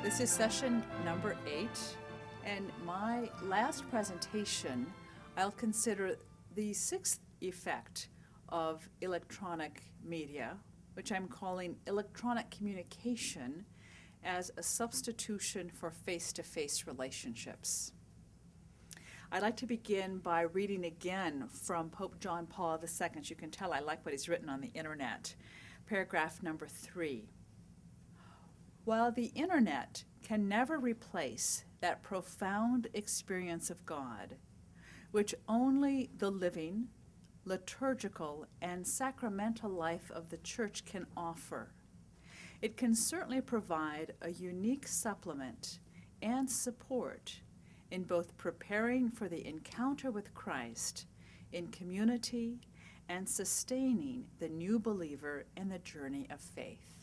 This is session number 8, and my last presentation, I'll consider the sixth effect of electronic media, which I'm calling electronic communication as a substitution for face-to-face relationships. I'd like to begin by reading again from Pope John Paul II. You can tell I like what he's written on the internet. Paragraph number 3. While the internet can never replace that profound experience of God, which only the living, liturgical, and sacramental life of the Church can offer, it can certainly provide a unique supplement and support in both preparing for the encounter with Christ in community and sustaining the new believer in the journey of faith.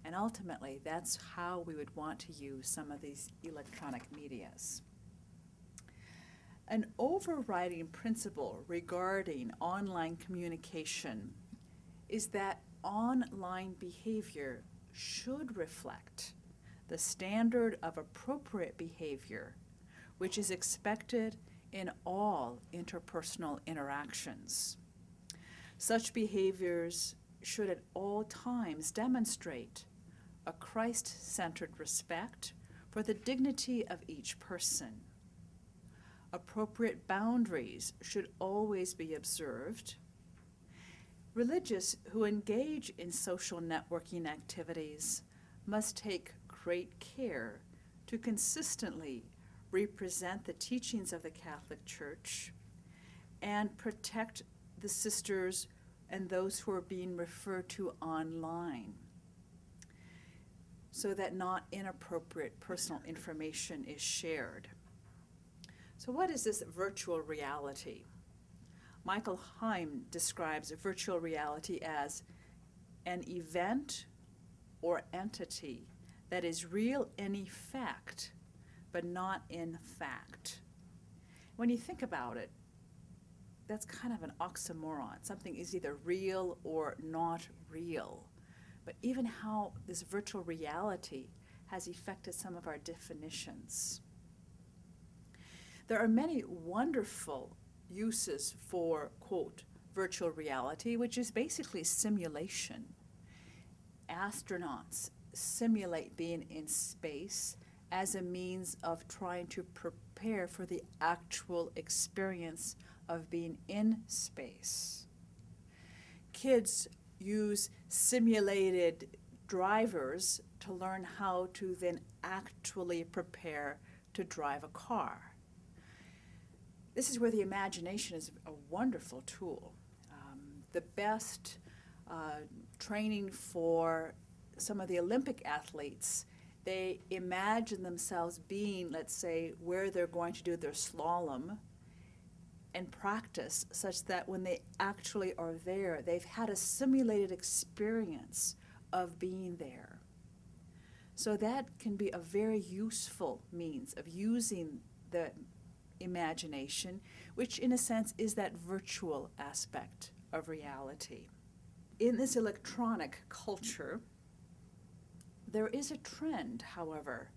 And ultimately, that's how we would want to use some of these electronic medias. An overriding principle regarding online communication is that online behavior should reflect the standard of appropriate behavior, which is expected in all interpersonal interactions. Such behaviors should at all times demonstrate a Christ-centered respect for the dignity of each person. Appropriate boundaries should always be observed. Religious who engage in social networking activities must take great care to consistently represent the teachings of the Catholic Church and protect the sisters and those who are being referred to online, so that not inappropriate personal information is shared. So what is this virtual reality? Michael Heim describes virtual reality as an event or entity that is real in effect, but not in fact. When you think about it, that's kind of an oxymoron. Something is either real or not real. But even how this virtual reality has affected some of our definitions. There are many wonderful uses for, quote, virtual reality, which is basically simulation. Astronauts simulate being in space as a means of trying to prepare for the actual experience of being in space. Kids use simulated drivers to learn how to then actually prepare to drive a car. This is where the imagination is a wonderful tool. The best training for some of the Olympic athletes, they imagine themselves being, let's say, where they're going to do their slalom and practice such that when they actually are there, they've had a simulated experience of being there. So that can be a very useful means of using the imagination, which in a sense is that virtual aspect of reality. In this electronic culture, there is a trend, however,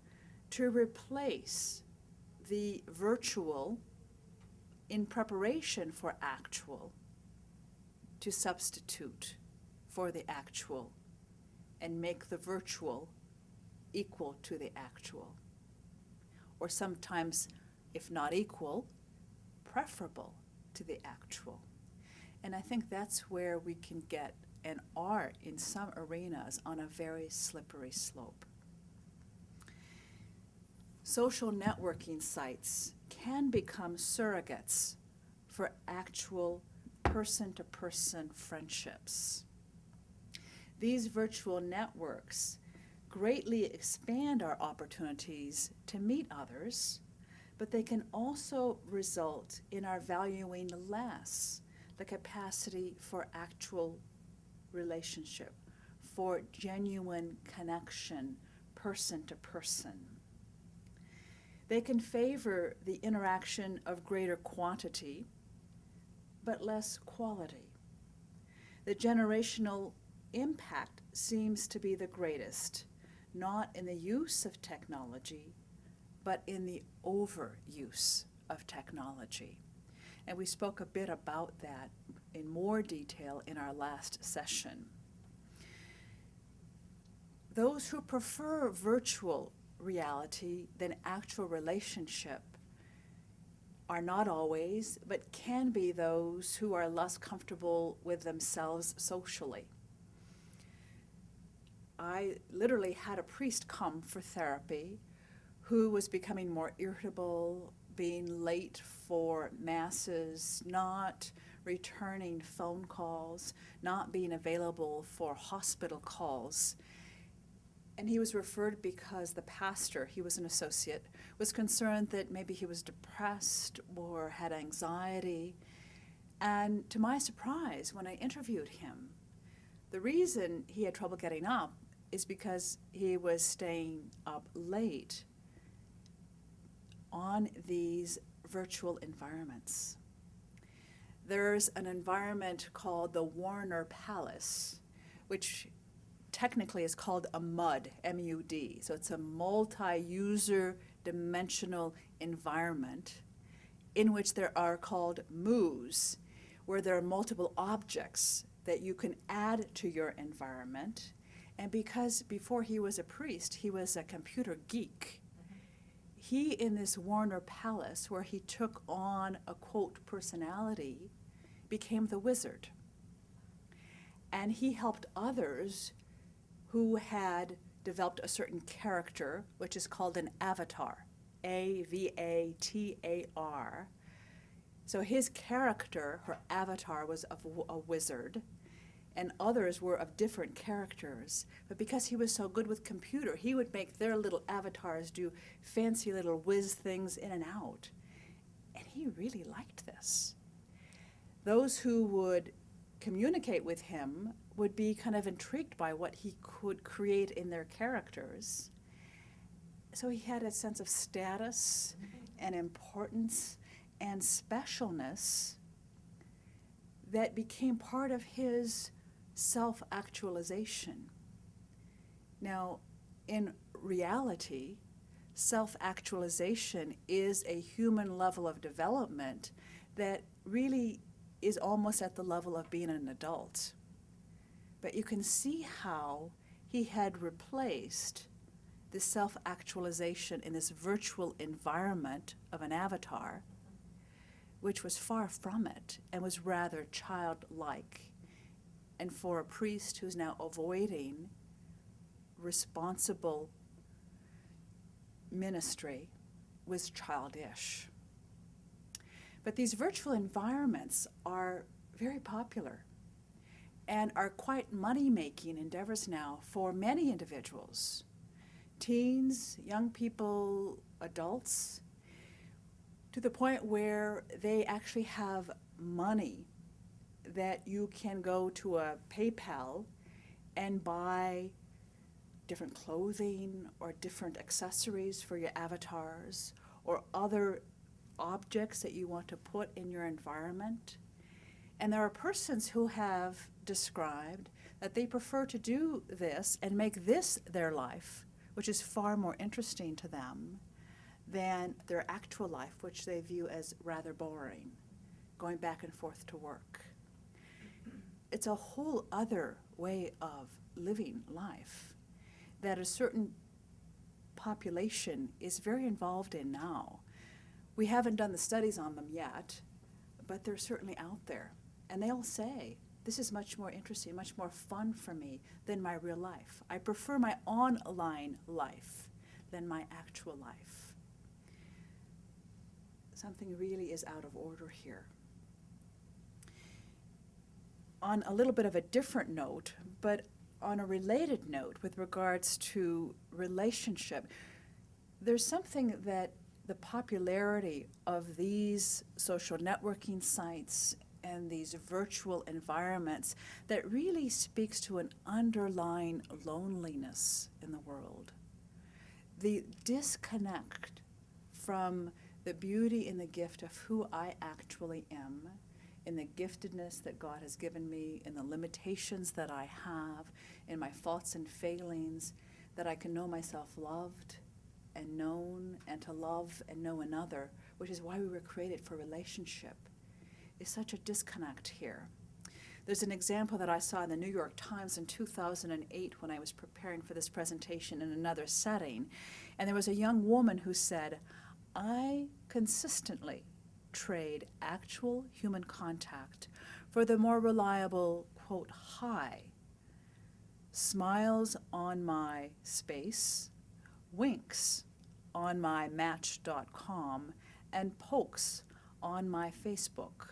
to replace the virtual in preparation for actual, to substitute for the actual and make the virtual equal to the actual, or sometimes, if not equal, preferable to the actual. And I think that's where we can get and are in some arenas on a very slippery slope. Social networking sites can become surrogates for actual person-to-person friendships. These virtual networks greatly expand our opportunities to meet others, but they can also result in our valuing less the capacity for actual relationship, for genuine connection, person to person. They can favor the interaction of greater quantity, but less quality. The generational impact seems to be the greatest, not in the use of technology, but in the overuse of technology. And we spoke a bit about that in more detail in our last session. Those who prefer virtual reality than actual relationship are not always, but can be those who are less comfortable with themselves socially. I literally had a priest come for therapy who was becoming more irritable, being late for masses, not returning phone calls, not being available for hospital calls. And he was referred because the pastor, he was an associate, was concerned that maybe he was depressed or had anxiety. And to my surprise, when I interviewed him, the reason he had trouble getting up is because he was staying up late on these virtual environments. There's an environment called the Warner Palace, which technically is called a MUD, M-U-D. So it's a multi-user dimensional environment in which there are called moos, where there are multiple objects that you can add to your environment. And because before he was a priest, he was a computer geek, he, in this Warner Palace, where he took on a, quote, personality, became the wizard. And he helped others who had developed a certain character, which is called an avatar, A-V-A-T-A-R. So his character, her avatar, was of a wizard, and others were of different characters. But because he was so good with computer, he would make their little avatars do fancy little whiz things in and out. And he really liked this. Those who would communicate with him would be kind of intrigued by what he could create in their characters. So he had a sense of status and importance and specialness that became part of his self-actualization. Now, in reality, self-actualization is a human level of development that really is almost at the level of being an adult. But you can see how he had replaced the self-actualization in this virtual environment of an avatar, which was far from it and was rather childlike. And for a priest who's now avoiding responsible ministry was childish. But these virtual environments are very popular and are quite money-making endeavors now for many individuals, teens, young people, adults, to the point where they actually have money that you can go to a PayPal and buy different clothing or different accessories for your avatars or other objects that you want to put in your environment. And there are persons who have described that they prefer to do this and make this their life, which is far more interesting to them than their actual life, which they view as rather boring, going back and forth to work. It's a whole other way of living life that a certain population is very involved in now. We haven't done the studies on them yet, but they're certainly out there. And they all say, this is much more interesting, much more fun for me than my real life. I prefer my online life than my actual life. Something really is out of order here. On a little bit of a different note, but on a related note with regards to relationship, there's something that the popularity of these social networking sites and these virtual environments that really speaks to an underlying loneliness in the world. The disconnect from the beauty and the gift of who I actually am, in the giftedness that God has given me, in the limitations that I have, in my faults and failings, that I can know myself loved and known, and to love and know another, which is why we were created for relationship, is such a disconnect here. There's an example that I saw in the New York Times in 2008 when I was preparing for this presentation in another setting, and there was a young woman who said, I consistently trade actual human contact for the more reliable, quote, hi, smiles on my space, winks on my match.com, and pokes on my Facebook.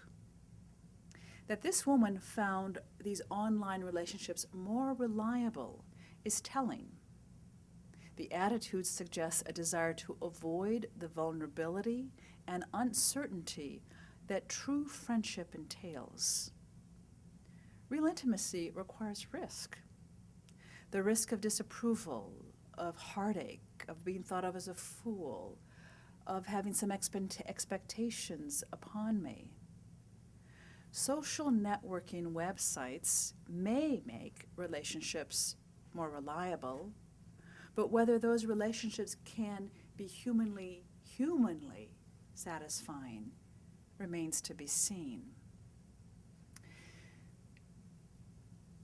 That this woman found these online relationships more reliable is telling. The attitude suggests a desire to avoid the vulnerability and uncertainty that true friendship entails. Real intimacy requires risk. The risk of disapproval, of heartache, of being thought of as a fool, of having some expectations upon me. Social networking websites may make relationships more reliable, but whether those relationships can be humanly satisfying remains to be seen.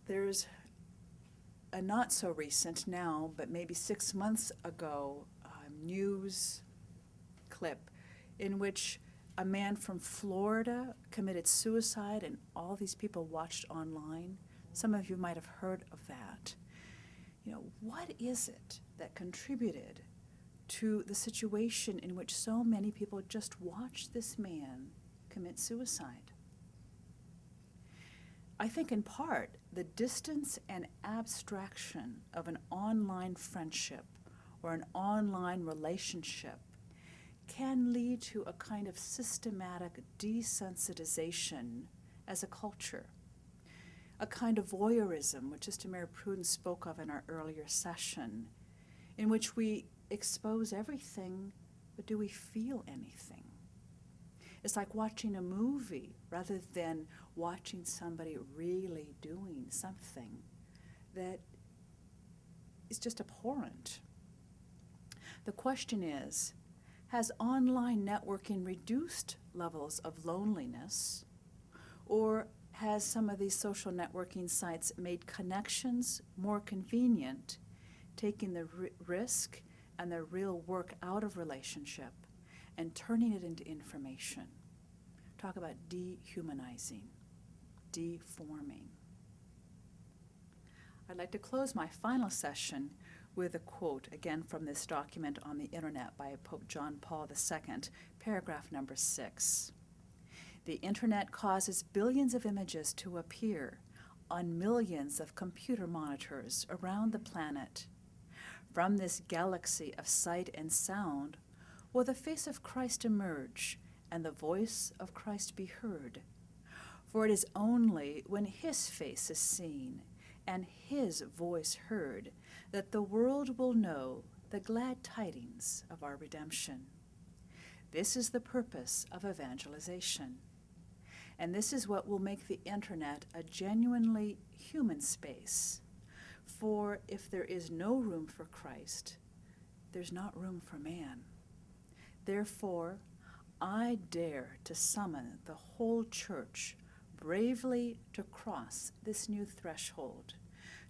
There's a not so recent now, but maybe 6 months ago, news clip in which a man from Florida committed suicide, and all these people watched online. Some of you might have heard of that. You know, what is it that contributed to the situation in which so many people just watched this man commit suicide? I think in part the distance and abstraction of an online friendship or an online relationship can lead to a kind of systematic desensitization as a culture, a kind of voyeurism, which Sister Mary Prudence spoke of in our earlier session, in which we expose everything, but do we feel anything? It's like watching a movie rather than watching somebody really doing something that is just abhorrent. The question is, has online networking reduced levels of loneliness, or has some of these social networking sites made connections more convenient, taking the risk and the real work out of relationship and turning it into information? Talk about dehumanizing, deforming. I'd like to close my final session with a quote, again from this document on the internet by Pope John Paul II, paragraph number 6. The internet causes billions of images to appear on millions of computer monitors around the planet. From this galaxy of sight and sound will the face of Christ emerge and the voice of Christ be heard. For it is only when his face is seen and his voice heard that the world will know the glad tidings of our redemption. This is the purpose of evangelization. And this is what will make the internet a genuinely human space. For if there is no room for Christ, there's not room for man. Therefore, I dare to summon the whole church bravely to cross this new threshold,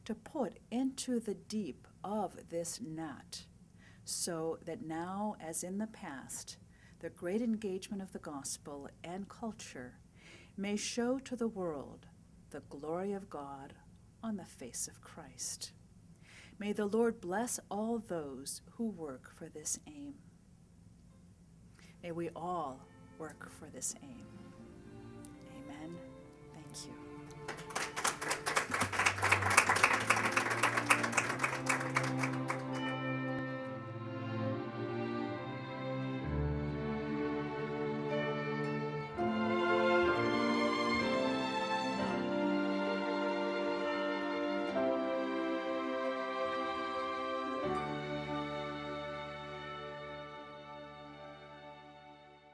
to put into the deep of this net, so that now, as in the past, the great engagement of the gospel and culture may show to the world the glory of God on the face of Christ. May the Lord bless all those who work for this aim. May we all work for this aim.